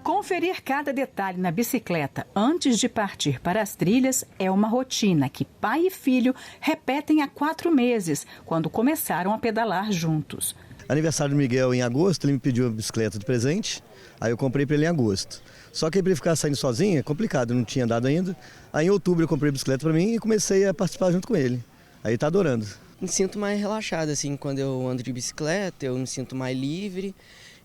Conferir cada detalhe na bicicleta antes de partir para as trilhas é uma rotina que pai e filho repetem há 4 meses, quando começaram a pedalar juntos. Aniversário do Miguel em agosto, ele me pediu uma bicicleta de presente, aí eu comprei para ele em agosto. Só que para ele ficar saindo sozinho é complicado, eu não tinha andado ainda. Aí em outubro eu comprei a bicicleta para mim e comecei a participar junto com ele. Aí tá adorando. Me sinto mais relaxado, assim, quando eu ando de bicicleta, eu me sinto mais livre.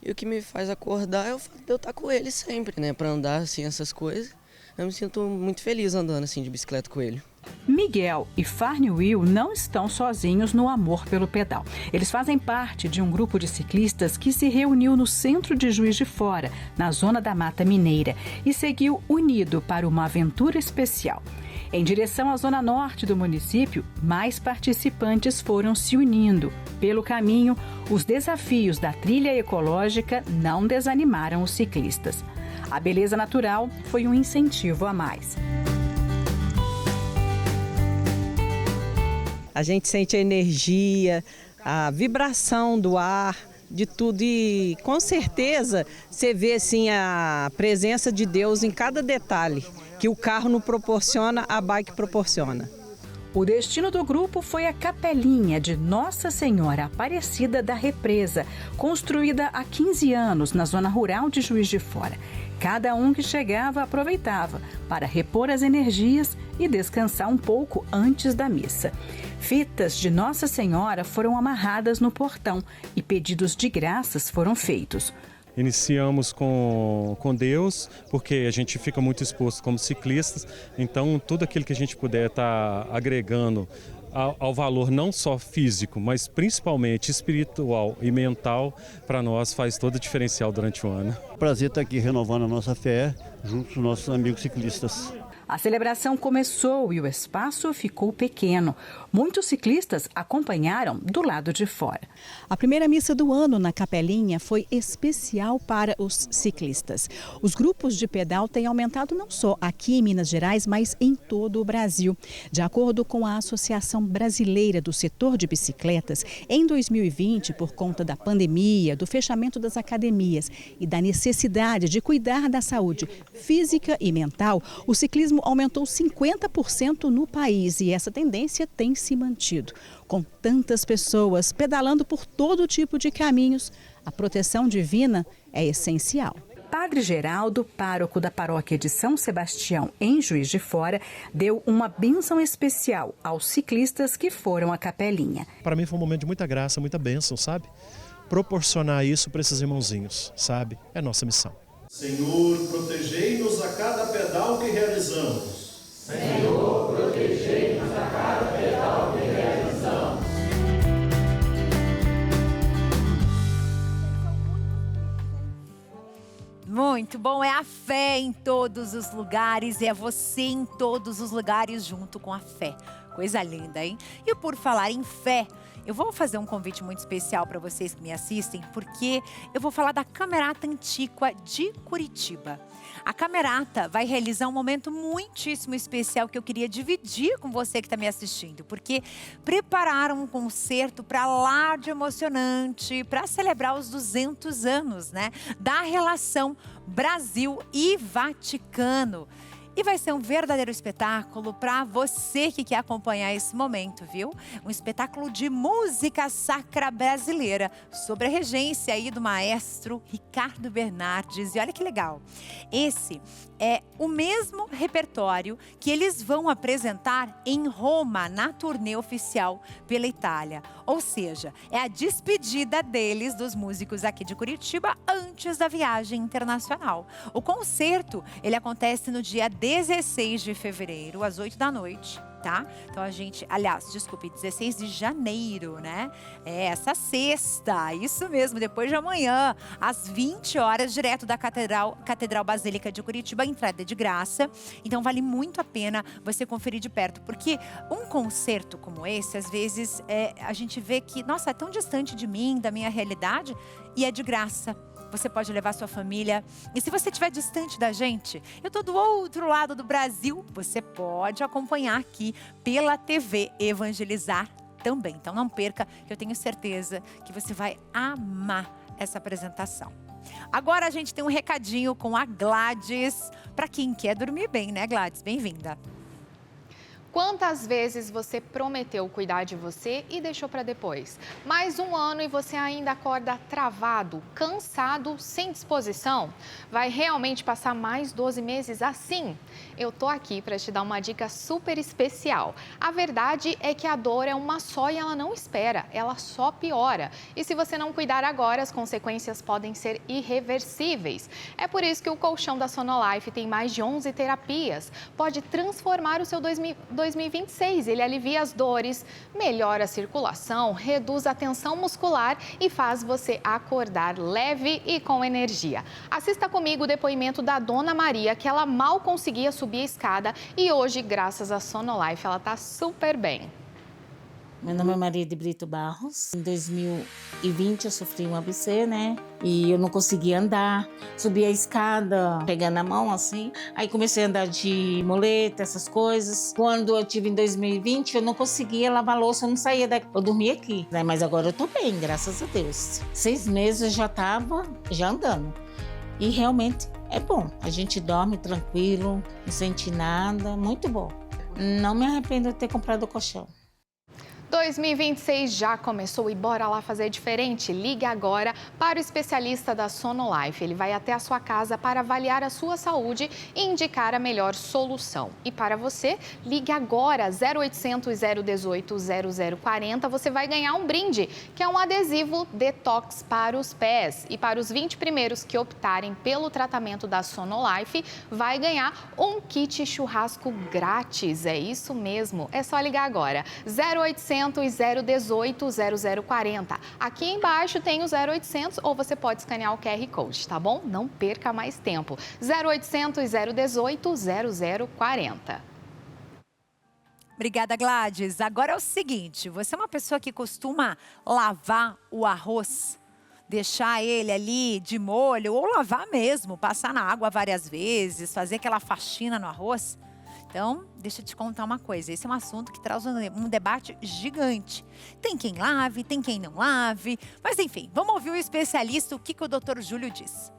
E o que me faz acordar é o fato de eu estar com ele sempre, né? Para andar, assim, essas coisas. Eu me sinto muito feliz andando, assim, de bicicleta com ele. Miguel e Farney Will não estão sozinhos no amor pelo pedal. Eles fazem parte de um grupo de ciclistas que se reuniu no centro de Juiz de Fora, na zona da Mata Mineira, e seguiu unido para uma aventura especial. Em direção à zona norte do município, mais participantes foram se unindo. Pelo caminho, os desafios da trilha ecológica não desanimaram os ciclistas. A beleza natural foi um incentivo a mais. A gente sente a energia, a vibração do ar, de tudo, e com certeza você vê assim a presença de Deus em cada detalhe que o carro não proporciona, a bike proporciona. O destino do grupo foi a capelinha de Nossa Senhora Aparecida da Represa, construída há 15 anos na zona rural de Juiz de Fora. Cada um que chegava aproveitava para repor as energias e descansar um pouco antes da missa. Fitas de Nossa Senhora foram amarradas no portão e pedidos de graças foram feitos. Iniciamos com Deus, porque a gente fica muito exposto como ciclistas, então tudo aquilo que a gente puder estar agregando ao valor não só físico, mas principalmente espiritual e mental, para nós faz todo o diferencial durante o ano. Prazer estar aqui renovando a nossa fé junto com os nossos amigos ciclistas. A celebração começou e o espaço ficou pequeno. Muitos ciclistas acompanharam do lado de fora. A primeira missa do ano na Capelinha foi especial para os ciclistas. Os grupos de pedal têm aumentado não só aqui em Minas Gerais, mas em todo o Brasil. De acordo com a Associação Brasileira do Setor de Bicicletas, em 2020, por conta da pandemia, do fechamento das academias e da necessidade de cuidar da saúde física e mental, o ciclismo aumentou 50% no país e essa tendência tem se mantido. Com tantas pessoas pedalando por todo tipo de caminhos, a proteção divina é essencial. Padre Geraldo, pároco da paróquia de São Sebastião, em Juiz de Fora, deu uma bênção especial aos ciclistas que foram à Capelinha. Para mim foi um momento de muita graça, muita bênção, sabe? Proporcionar isso para esses irmãozinhos, sabe? É nossa missão. Senhor, protegei-nos a cada pedal que realizamos. Senhor, protegei-nos a cada pedal que realizamos. Muito bom, é a fé em todos os lugares, é você em todos os lugares junto com a fé. Coisa linda, hein? E por falar em fé, eu vou fazer um convite muito especial para vocês que me assistem, porque eu vou falar da Camerata Antiqua de Curitiba. A Camerata vai realizar um momento muitíssimo especial que eu queria dividir com você que está me assistindo, porque prepararam um concerto para lá de emocionante, para celebrar os 200 anos, né, da relação Brasil e Vaticano. E vai ser um verdadeiro espetáculo para você que quer acompanhar esse momento, viu? Um espetáculo de música sacra brasileira, sob a regência aí do maestro Ricardo Bernardes. E olha que legal, esse é o mesmo repertório que eles vão apresentar em Roma, na turnê oficial pela Itália. Ou seja, é a despedida deles, dos músicos aqui de Curitiba, antes da viagem internacional. O concerto, ele acontece no dia 16 de fevereiro, às 8 da noite. Tá? Então a gente, aliás, desculpe, 16 de janeiro, né? É essa sexta, isso mesmo, depois de amanhã, às 20 horas, direto da Catedral Basílica de Curitiba, a entrada é de graça. Então vale muito a pena você conferir de perto, porque um concerto como esse, às vezes, a gente vê que, nossa, é tão distante de mim, da minha realidade, e é de graça. Você pode levar sua família. E se você estiver distante da gente, eu estou do outro lado do Brasil, você pode acompanhar aqui pela TV Evangelizar também. Então não perca, que eu tenho certeza que você vai amar essa apresentação. Agora a gente tem um recadinho com a Gladys, para quem quer dormir bem, né, Gladys? Bem-vinda. Quantas vezes você prometeu cuidar de você e deixou para depois? Mais um ano e você ainda acorda travado, cansado, sem disposição? Vai realmente passar mais 12 meses assim? Eu tô aqui para te dar uma dica super especial. A verdade é que a dor é uma só e ela não espera, ela só piora. E se você não cuidar agora, as consequências podem ser irreversíveis. É por isso que o colchão da Sonolife tem mais de 11 terapias. Pode transformar o seu 2026. Ele alivia as dores, melhora a circulação, reduz a tensão muscular e faz você acordar leve e com energia. Assista comigo o depoimento da Dona Maria, que ela mal conseguia subir a escada e hoje, graças à Sonolife, ela está super bem. Meu nome é Maria de Brito Barros. Em 2020 eu sofri um AVC, né? E eu não conseguia andar. Subi a escada, pegando a mão assim. Aí comecei a andar de muleta, essas coisas. Quando eu tive em 2020, eu não conseguia lavar louça, eu não saía daqui. Eu dormia aqui, né? Mas agora eu tô bem, graças a Deus. 6 meses eu já tava andando. E realmente é bom. A gente dorme tranquilo, não sente nada, muito bom. Não me arrependo de ter comprado o colchão. 2026 já começou e bora lá fazer diferente? Ligue agora para o especialista da Sonolife. Ele vai até a sua casa para avaliar a sua saúde e indicar a melhor solução. E para você, ligue agora 0800 018 0040. Você vai ganhar um brinde, que é um adesivo detox para os pés. E para os 20 primeiros que optarem pelo tratamento da Sonolife, vai ganhar um kit churrasco grátis. É isso mesmo, é só ligar agora. 0800 0800 018 0040. Aqui embaixo tem o 0800 ou você pode escanear o QR Code, tá bom? Não perca mais tempo. 0800 018 0040. Obrigada, Gladys. Agora é o seguinte, você é uma pessoa que costuma lavar o arroz, deixar ele ali de molho ou lavar mesmo, passar na água várias vezes, fazer aquela faxina no arroz? Então, deixa eu te contar uma coisa, esse é um assunto que traz um debate gigante. Tem quem lave, tem quem não lave, mas enfim, vamos ouvir o especialista, o que o Dr. Júlio diz.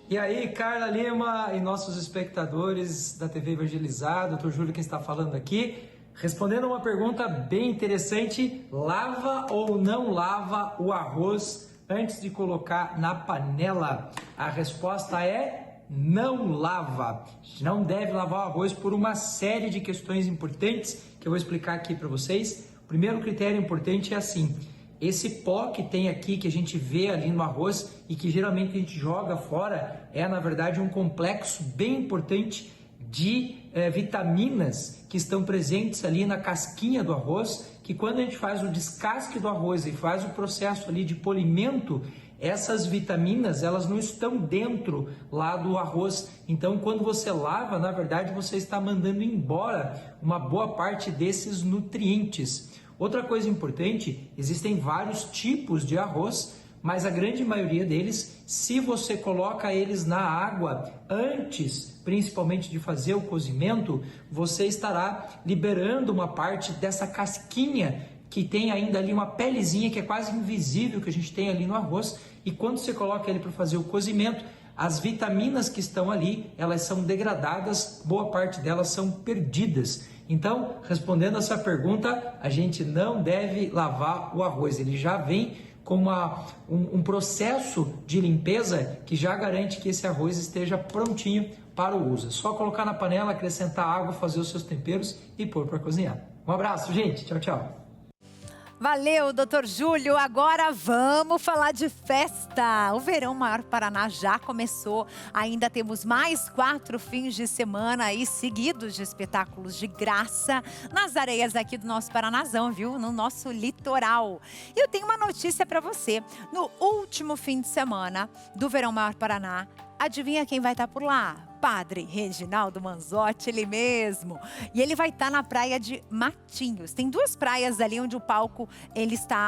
E aí, Carla Lima e nossos espectadores da TV Evangelizar, Dr. Júlio que está falando aqui, respondendo uma pergunta bem interessante: lava ou não lava o arroz antes de colocar na panela? A resposta é não lava. Não deve lavar o arroz por uma série de questões importantes que eu vou explicar aqui para vocês. O primeiro critério importante é assim: esse pó que tem aqui, que a gente vê ali no arroz e que geralmente a gente joga fora, é na verdade um complexo bem importante de vitaminas que estão presentes ali na casquinha do arroz, que quando a gente faz o descasque do arroz e faz o processo ali de polimento, essas vitaminas, elas não estão dentro lá do arroz. Então, quando você lava, na verdade, você está mandando embora uma boa parte desses nutrientes. Outra coisa importante, existem vários tipos de arroz, mas a grande maioria deles, se você coloca eles na água antes, principalmente de fazer o cozimento, você estará liberando uma parte dessa casquinha que tem ainda ali uma pelezinha que é quase invisível que a gente tem ali no arroz, e quando você coloca ele para fazer o cozimento, as vitaminas que estão ali, elas são degradadas, boa parte delas são perdidas. Então, respondendo essa pergunta, a gente não deve lavar o arroz, ele já vem com um processo de limpeza que já garante que esse arroz esteja prontinho para o uso. É só colocar na panela, acrescentar água, fazer os seus temperos e pôr para cozinhar. Um abraço, gente. Tchau, tchau. Valeu, Dr. Júlio. Agora vamos falar de festa. O Verão Maior Paraná já começou. Ainda temos mais 4 fins de semana aí seguidos de espetáculos de graça nas areias aqui do nosso Paranazão, viu? No nosso litoral. E eu tenho uma notícia para você. No último fim de semana do Verão Maior Paraná, adivinha quem vai estar por lá? Padre Reginaldo Manzotti, ele mesmo. E ele vai estar na praia de Matinhos. Tem 2 praias ali onde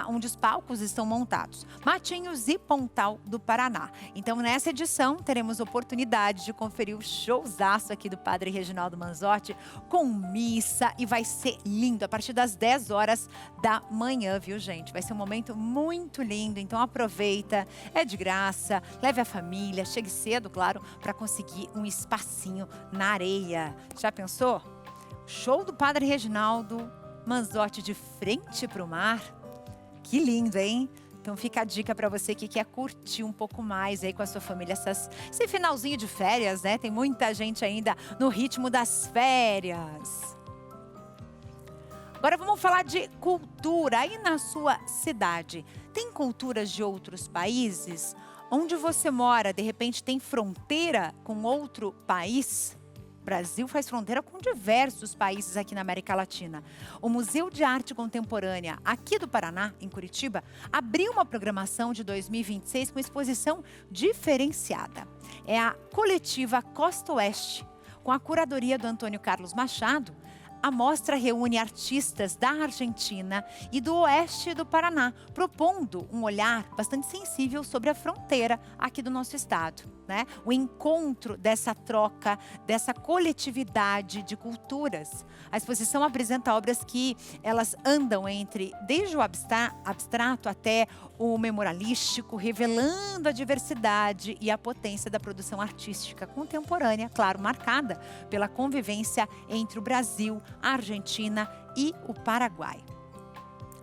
onde os palcos estão montados. Matinhos e Pontal do Paraná. Então, nessa edição, teremos oportunidade de conferir o showzaço aqui do Padre Reginaldo Manzotti com missa, e vai ser lindo a partir das 10 horas da manhã, viu, gente? Vai ser um momento muito lindo, então aproveita, é de graça, leve a família, chegue cedo, claro, para conseguir um espacinho na areia. Já pensou? Show do Padre Reginaldo Manzotti de frente para o mar. Que lindo, hein? Então fica a dica para você que quer curtir um pouco mais aí com a sua família esse finalzinho de férias, né? Tem muita gente ainda no ritmo das férias. Agora vamos falar de cultura. Aí na sua cidade, tem culturas de outros países? Onde você mora, de repente, tem fronteira com outro país? O Brasil faz fronteira com diversos países aqui na América Latina. O Museu de Arte Contemporânea, aqui do Paraná, em Curitiba, abriu uma programação de 2026 com exposição diferenciada. É a coletiva Costa Oeste, com a curadoria do Antônio Carlos Machado. A mostra reúne artistas da Argentina e do oeste do Paraná, propondo um olhar bastante sensível sobre a fronteira aqui do nosso estado, né? O encontro dessa troca, dessa coletividade de culturas. A exposição apresenta obras que elas andam desde o abstrato até o memorialístico, revelando a diversidade e a potência da produção artística contemporânea, claro, marcada pela convivência entre o Brasil, a Argentina e o Paraguai.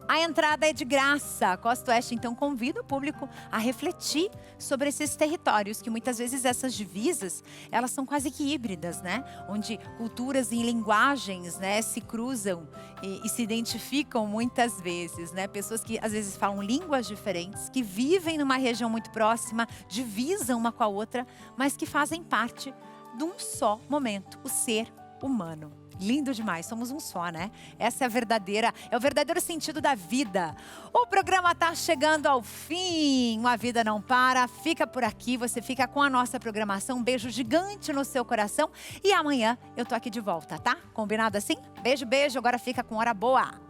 A entrada é de graça. A Costa Oeste, então, convida o público a refletir sobre esses territórios, que muitas vezes essas divisas, elas são quase que híbridas, né? Onde culturas e linguagens, né, se cruzam e se identificam muitas vezes, né? Pessoas que às vezes falam línguas diferentes, que vivem numa região muito próxima, divisam uma com a outra, mas que fazem parte de um só momento, o ser humano. Lindo demais, somos um só, né? Essa é o verdadeiro sentido da vida. O programa tá chegando ao fim, a vida não para, fica por aqui, você fica com a nossa programação. Um beijo gigante no seu coração e amanhã eu tô aqui de volta, tá? Combinado assim? Beijo, beijo, agora fica com Hora Boa.